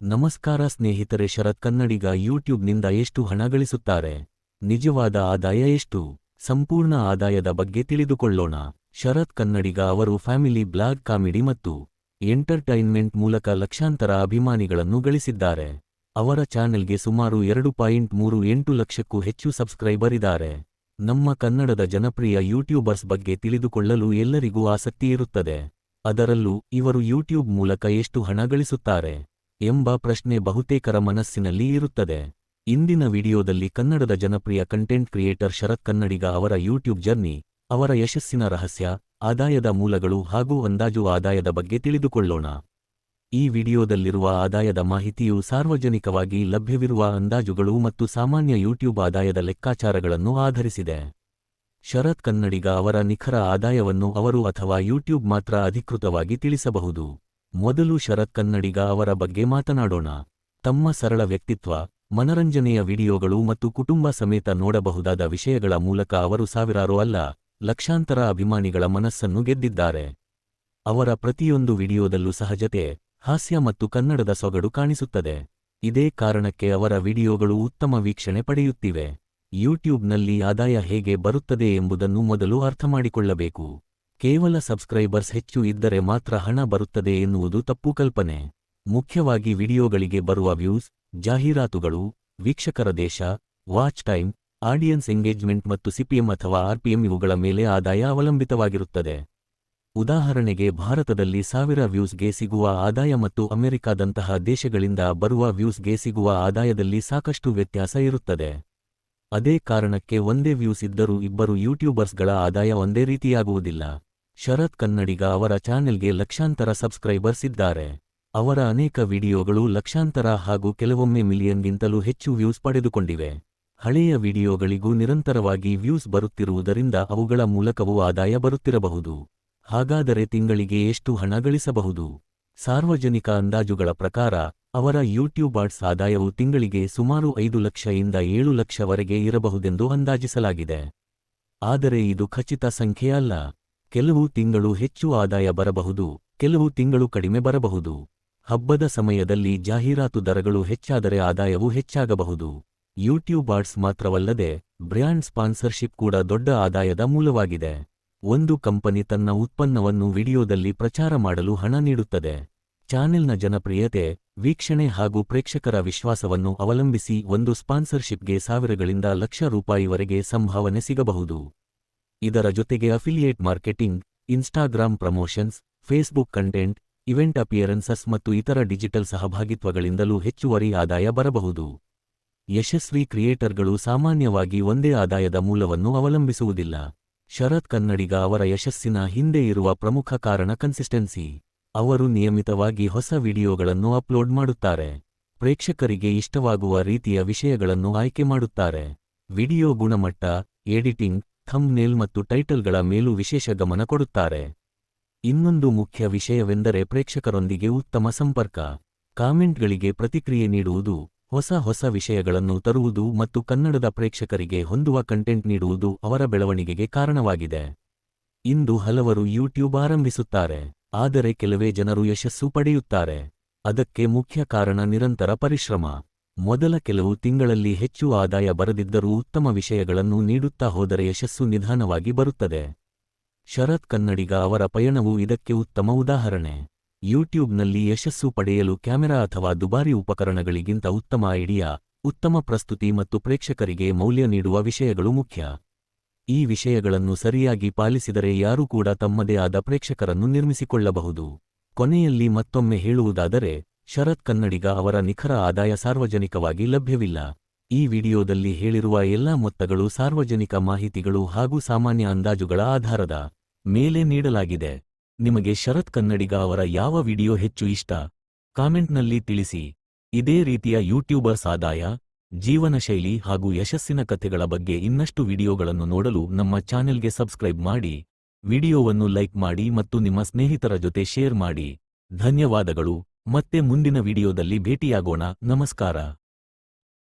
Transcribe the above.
ನಮಸ್ಕಾರ ಸ್ನೇಹಿತರೆ, ಶರತ್ ಕನ್ನಡಿಗ ಯೂಟ್ಯೂಬ್ನಿಂದ ಎಷ್ಟು ಹಣ ಗಳಿಸುತ್ತಾರೆ? ನಿಜವಾದ ಆದಾಯ ಎಷ್ಟು? ಸಂಪೂರ್ಣ ಆದಾಯದ ಬಗ್ಗೆ ತಿಳಿದುಕೊಳ್ಳೋಣ. ಶರತ್ ಕನ್ನಡಿಗ ಅವರು ಫ್ಯಾಮಿಲಿ ಬ್ಲಾಗ್, ಕಾಮಿಡಿ ಮತ್ತು ಎಂಟರ್ಟೈನ್ಮೆಂಟ್ ಮೂಲಕ ಲಕ್ಷಾಂತರ ಅಭಿಮಾನಿಗಳನ್ನು ಗಳಿಸಿದ್ದಾರೆ. ಅವರ ಚಾನೆಲ್ಗೆ ಸುಮಾರು 2.38 ಲಕ್ಷಕ್ಕೂ ಹೆಚ್ಚು ಸಬ್ಸ್ಕ್ರೈಬರ್ ಇದ್ದಾರೆ. ನಮ್ಮ ಕನ್ನಡದ ಜನಪ್ರಿಯ ಯೂಟ್ಯೂಬರ್ಸ್ ಬಗ್ಗೆ ತಿಳಿದುಕೊಳ್ಳಲು ಎಲ್ಲರಿಗೂ ಆಸಕ್ತಿ ಇರುತ್ತದೆ. ಅದರಲ್ಲೂ ಇವರು ಯೂಟ್ಯೂಬ್ ಮೂಲಕ ಎಷ್ಟು ಹಣ ಗಳಿಸುತ್ತಾರೆ ಎಂಬ ಪ್ರಶ್ನೆ ಬಹುತೇಕರ ಮನಸ್ಸಿನಲ್ಲಿ ಇರುತ್ತದೆ. ಇಂದಿನ ವಿಡಿಯೋದಲ್ಲಿ ಕನ್ನಡದ ಜನಪ್ರಿಯ ಕಂಟೆಂಟ್ ಕ್ರಿಯೇಟರ್ ಶರತ್ ಕನ್ನಡಿಗ ಅವರ ಯೂಟ್ಯೂಬ್ ಜರ್ನಿ, ಅವರ ಯಶಸ್ಸಿನ ರಹಸ್ಯ, ಆದಾಯದ ಮೂಲಗಳು ಹಾಗೂ ಅಂದಾಜು ಆದಾಯದ ಬಗ್ಗೆ ತಿಳಿದುಕೊಳ್ಳೋಣ. ಈ ವಿಡಿಯೋದಲ್ಲಿರುವ ಆದಾಯದ ಮಾಹಿತಿಯು ಸಾರ್ವಜನಿಕವಾಗಿ ಲಭ್ಯವಿರುವ ಅಂದಾಜುಗಳು ಮತ್ತು ಸಾಮಾನ್ಯ ಯೂಟ್ಯೂಬ್ ಆದಾಯದ ಲೆಕ್ಕಾಚಾರಗಳನ್ನು ಆಧರಿಸಿದೆ. ಶರತ್ ಕನ್ನಡಿಗ ಅವರ ನಿಖರ ಆದಾಯವನ್ನು ಅವರು ಅಥವಾ ಯೂಟ್ಯೂಬ್ ಮಾತ್ರ ಅಧಿಕೃತವಾಗಿ ತಿಳಿಸಬಹುದು. ಮೊದಲು ಶರತ್ ಕನ್ನಡಿಗ ಅವರ ಬಗ್ಗೆ ಮಾತನಾಡೋಣ. ತಮ್ಮ ಸರಳ ವ್ಯಕ್ತಿತ್ವ, ಮನರಂಜನೆಯ ವಿಡಿಯೋಗಳು ಮತ್ತು ಕುಟುಂಬ ಸಮೇತ ನೋಡಬಹುದಾದ ವಿಷಯಗಳ ಮೂಲಕ ಅವರು ಸಾವಿರಾರು ಅಲ್ಲ, ಲಕ್ಷಾಂತರ ಅಭಿಮಾನಿಗಳ ಮನಸ್ಸನ್ನು ಗೆದ್ದಿದ್ದಾರೆ. ಅವರ ಪ್ರತಿಯೊಂದು ವಿಡಿಯೋದಲ್ಲೂ ಸಹಜತೆ, ಹಾಸ್ಯ ಮತ್ತು ಕನ್ನಡದ ಸೊಗಡು ಕಾಣಿಸುತ್ತದೆ. ಇದೇ ಕಾರಣಕ್ಕೆ ಅವರ ವಿಡಿಯೋಗಳು ಉತ್ತಮ ವೀಕ್ಷಣೆ ಪಡೆಯುತ್ತಿವೆ. ಯೂಟ್ಯೂಬ್ನಲ್ಲಿ ಆದಾಯ ಹೇಗೆ ಬರುತ್ತದೆ ಎಂಬುದನ್ನು ಮೊದಲು ಅರ್ಥಮಾಡಿಕೊಳ್ಳಬೇಕು. ಕೇವಲ ಸಬ್ಸ್ಕ್ರೈಬರ್ಸ್ ಹೆಚ್ಚು ಇದ್ದರೆ ಮಾತ್ರ ಹಣ ಬರುತ್ತದೆ ಎನ್ನುವುದು ತಪ್ಪು ಕಲ್ಪನೆ. ಮುಖ್ಯವಾಗಿ ವಿಡಿಯೋಗಳಿಗೆ ಬರುವ ವ್ಯೂಸ್, ಜಾಹೀರಾತುಗಳು, ವೀಕ್ಷಕರ ದೇಶ, ವಾಚ್ ಟೈಮ್, ಆಡಿಯನ್ಸ್ ಎಂಗೇಜ್ಮೆಂಟ್ ಮತ್ತು ಸಿಪಿಎಂ ಅಥವಾ ಆರ್ಪಿಎಂ ಇವುಗಳ ಮೇಲೆ ಆದಾಯ ಅವಲಂಬಿತವಾಗಿರುತ್ತದೆ. ಉದಾಹರಣೆಗೆ, ಭಾರತದಲ್ಲಿ 1000 ವ್ಯೂಸ್ಗೆ ಸಿಗುವ ಆದಾಯ ಮತ್ತು ಅಮೆರಿಕಾದಂತಹ ದೇಶಗಳಿಂದ ಬರುವ ವ್ಯೂಸ್ಗೆ ಸಿಗುವ ಆದಾಯದಲ್ಲಿ ಸಾಕಷ್ಟು ವ್ಯತ್ಯಾಸ ಇರುತ್ತದೆ. ಅದೇ ಕಾರಣಕ್ಕೆ ಒಂದೇ ವ್ಯೂಸ್ ಇದ್ದರೂ ಇಬ್ಬರು ಯೂಟ್ಯೂಬರ್ಸ್ಗಳ ಆದಾಯ ಒಂದೇ ರೀತಿಯಾಗುವುದಿಲ್ಲ. ಶರತ್ ಕನ್ನಡಿಗ ಅವರ ಚಾನೆಲ್ಗೆ ಲಕ್ಷಾಂತರ ಸಬ್ಸ್ಕ್ರೈಬರ್ಸ್ ಇದ್ದಾರೆ. ಅವರ ಅನೇಕ ವಿಡಿಯೋಗಳು ಲಕ್ಷಾಂತರ ಹಾಗೂ ಕೆಲವೊಮ್ಮೆ ಮಿಲಿಯನ್ಗಿಂತಲೂ ಹೆಚ್ಚು ವ್ಯೂಸ್ ಪಡೆದುಕೊಂಡಿವೆ. ಹಳೆಯ ವಿಡಿಯೋಗಳಿಗೂ ನಿರಂತರವಾಗಿ ವ್ಯೂಸ್ ಬರುತ್ತಿರುವುದರಿಂದ ಅವುಗಳ ಮೂಲಕವೂ ಆದಾಯ ಬರುತ್ತಿರಬಹುದು. ಹಾಗಾದರೆ ತಿಂಗಳಿಗೆ ಎಷ್ಟು ಹಣ ಗಳಿಸಬಹುದು? ಸಾರ್ವಜನಿಕ ಅಂದಾಜುಗಳ ಪ್ರಕಾರ ಅವರ ಯೂಟ್ಯೂಬ್ ಆಡ್ಸ್ ಆದಾಯವು ತಿಂಗಳಿಗೆ ಸುಮಾರು 5 ಲಕ್ಷದಿಂದ 7 ಲಕ್ಷವರೆಗೆ ಇರಬಹುದೆಂದು ಅಂದಾಜಿಸಲಾಗಿದೆ. ಆದರೆ ಇದು ಖಚಿತ ಸಂಖ್ಯೆ ಅಲ್ಲ. ಕೆಲವು ತಿಂಗಳು ಹೆಚ್ಚು ಆದಾಯ ಬರಬಹುದು, ಕೆಲವು ತಿಂಗಳು ಕಡಿಮೆ ಬರಬಹುದು. ಹಬ್ಬದ ಸಮಯದಲ್ಲಿ ಜಾಹೀರಾತು ದರಗಳು ಹೆಚ್ಚಾದರೆ ಆದಾಯವು ಹೆಚ್ಚಾಗಬಹುದು. ಯೂಟ್ಯೂಬ್ ಆಡ್ಸ್ ಮಾತ್ರವಲ್ಲದೆ ಬ್ರ್ಯಾಂಡ್ ಸ್ಪಾನ್ಸರ್ಶಿಪ್ ಕೂಡ ದೊಡ್ಡ ಆದಾಯದ ಮೂಲವಾಗಿದೆ. ಒಂದು ಕಂಪನಿ ತನ್ನ ಉತ್ಪನ್ನವನ್ನು ವಿಡಿಯೋದಲ್ಲಿ ಪ್ರಚಾರ ಮಾಡಲು ಹಣ ನೀಡುತ್ತದೆ. ಚಾನೆಲ್ನ ಜನಪ್ರಿಯತೆ, ವೀಕ್ಷಣೆ ಹಾಗೂ ಪ್ರೇಕ್ಷಕರ ವಿಶ್ವಾಸವನ್ನು ಅವಲಂಬಿಸಿ ಒಂದು ಸ್ಪಾನ್ಸರ್ಶಿಪ್ಗೆ ಸಾವಿರಗಳಿಂದ ಲಕ್ಷ ರೂಪಾಯಿವರೆಗೆ ಸಂಭಾವನೆ ಸಿಗಬಹುದು. ಇದರ ಜೊತೆಗೆ affiliate marketing, Instagram promotions, Facebook content, event appearances ಮತ್ತು ಇತರ ಡಿಜಿಟಲ್ ಸಹಭಾಗಿತ್ವಗಳಿಂದಲೂ ಹೆಚ್ಚುವರಿ ಆದಾಯ ಬರಬಹುದು. ಯಶಸ್ವಿ ಕ್ರಿಯೇಟರ್ಗಳು ಸಾಮಾನ್ಯವಾಗಿ ಒಂದೇ ಆದಾಯದ ಮೂಲವನ್ನು ಅವಲಂಬಿಸುವುದಿಲ್ಲ. ಶರತ್ ಕನ್ನಡಿಗ ಅವರ ಯಶಸ್ಸಿನ ಹಿಂದೆ ಇರುವ ಪ್ರಮುಖ ಕಾರಣ ಕನ್ಸಿಸ್ಟೆನ್ಸಿ. ಅವರು ನಿಯಮಿತವಾಗಿ ಹೊಸ ವಿಡಿಯೋಗಳನ್ನು ಅಪ್ಲೋಡ್ ಮಾಡುತ್ತಾರೆ. ಪ್ರೇಕ್ಷಕರಿಗೆ ಇಷ್ಟವಾಗುವ ರೀತಿಯ ವಿಷಯಗಳನ್ನು ಆಯ್ಕೆ ಮಾಡುತ್ತಾರೆ. ವಿಡಿಯೋ ಗುಣಮಟ್ಟ, ಎಡಿಟಿಂಗ್, ಥಂಬ್ನೇಲ್ ಮತ್ತು ಟೈಟಲ್ಗಳ ಮೇಲೂ ವಿಶೇಷ ಗಮನ ಕೊಡುತ್ತಾರೆ. ಇನ್ನೊಂದು ಮುಖ್ಯ ವಿಷಯವೆಂದರೆ ಪ್ರೇಕ್ಷಕರೊಂದಿಗೆ ಉತ್ತಮ ಸಂಪರ್ಕ. ಕಾಮೆಂಟ್ಗಳಿಗೆ ಪ್ರತಿಕ್ರಿಯೆ ನೀಡುವುದು, ಹೊಸ ವಿಷಯಗಳನ್ನು ತರುವುದು ಮತ್ತು ಕನ್ನಡದ ಪ್ರೇಕ್ಷಕರಿಗೆ ಹೊಂದುವ ಕಂಟೆಂಟ್ ನೀಡುವುದು ಅವರ ಬೆಳವಣಿಗೆಗೆ ಕಾರಣವಾಗಿದೆ. ಇಂದು ಹಲವರು ಯೂಟ್ಯೂಬ್ ಆರಂಭಿಸುತ್ತಾರೆ, ಆದರೆ ಕೆಲವೇ ಜನರು ಯಶಸ್ಸು ಪಡೆಯುತ್ತಾರೆ. ಅದಕ್ಕೆ ಮುಖ್ಯ ಕಾರಣ ನಿರಂತರ ಪರಿಶ್ರಮ. ಮೊದಲ ಕೆಲವು ತಿಂಗಳಲ್ಲಿ ಹೆಚ್ಚು ಆದಾಯ ಬರದಿದ್ದರೂ ಉತ್ತಮ ವಿಷಯಗಳನ್ನು ನೀಡುತ್ತಾ ಹೋದರೆ ಯಶಸ್ಸು ನಿಧಾನವಾಗಿ ಬರುತ್ತದೆ. ಶರತ್ ಕನ್ನಡಿಗ ಅವರ ಪಯಣವು ಇದಕ್ಕೆ ಉತ್ತಮ ಉದಾಹರಣೆ. ಯೂಟ್ಯೂಬ್ನಲ್ಲಿ ಯಶಸ್ಸು ಪಡೆಯಲು ಕ್ಯಾಮೆರಾ ಅಥವಾ ದುಬಾರಿ ಉಪಕರಣಗಳಿಗಿಂತ ಉತ್ತಮ ಐಡಿಯಾ, ಉತ್ತಮ ಪ್ರಸ್ತುತಿ ಮತ್ತು ಪ್ರೇಕ್ಷಕರಿಗೆ ಮೌಲ್ಯ ನೀಡುವ ವಿಷಯಗಳು ಮುಖ್ಯ. ಈ ವಿಷಯಗಳನ್ನು ಸರಿಯಾಗಿ ಪಾಲಿಸಿದರೆ ಯಾರೂ ಕೂಡ ತಮ್ಮದೇ ಆದ ಪ್ರೇಕ್ಷಕರನ್ನು ನಿರ್ಮಿಸಿಕೊಳ್ಳಬಹುದು. ಕೊನೆಯಲ್ಲಿ ಮತ್ತೊಮ್ಮೆ ಹೇಳುವುದಾದರೆ, ಶರತ್ ಕನ್ನಡಿಗ ಅವರ ನಿಖರ ಆದಾಯ ಸಾರ್ವಜನಿಕವಾಗಿ ಲಭ್ಯವಿಲ್ಲ. ಈ ವಿಡಿಯೋದಲ್ಲಿ ಹೇಳಿರುವ ಎಲ್ಲಾ ಮೊತ್ತಗಳು ಸಾರ್ವಜನಿಕ ಮಾಹಿತಿಗಳು ಹಾಗೂ ಸಾಮಾನ್ಯ ಅಂದಾಜುಗಳ ಆಧಾರದ ಮೇಲೆ ನೀಡಲಾಗಿದೆ. ನಿಮಗೆ ಶರತ್ ಕನ್ನಡಿಗ ಅವರ ಯಾವ ವಿಡಿಯೋ ಹೆಚ್ಚು ಇಷ್ಟ? ಕಾಮೆಂಟ್ನಲ್ಲಿ ತಿಳಿಸಿ. ಇದೇ ರೀತಿಯ ಯೂಟ್ಯೂಬರ್ಸ್ ಆದಾಯ, ಜೀವನ ಶೈಲಿ ಹಾಗೂ ಯಶಸ್ಸಿನ ಕಥೆಗಳ ಬಗ್ಗೆ ಇನ್ನಷ್ಟು ವಿಡಿಯೋಗಳನ್ನು ನೋಡಲು ನಮ್ಮ ಚಾನೆಲ್ಗೆ ಸಬ್ಸ್ಕ್ರೈಬ್ ಮಾಡಿ, ವಿಡಿಯೋವನ್ನು ಲೈಕ್ ಮಾಡಿ ಮತ್ತು ನಿಮ್ಮ ಸ್ನೇಹಿತರ ಜೊತೆ ಶೇರ್ ಮಾಡಿ. ಧನ್ಯವಾದಗಳು. ಮತ್ತೆ ಮುಂದಿನ ವಿಡಿಯೋದಲ್ಲಿ ಭೇಟಿಯಾಗೋಣ. ನಮಸ್ಕಾರ.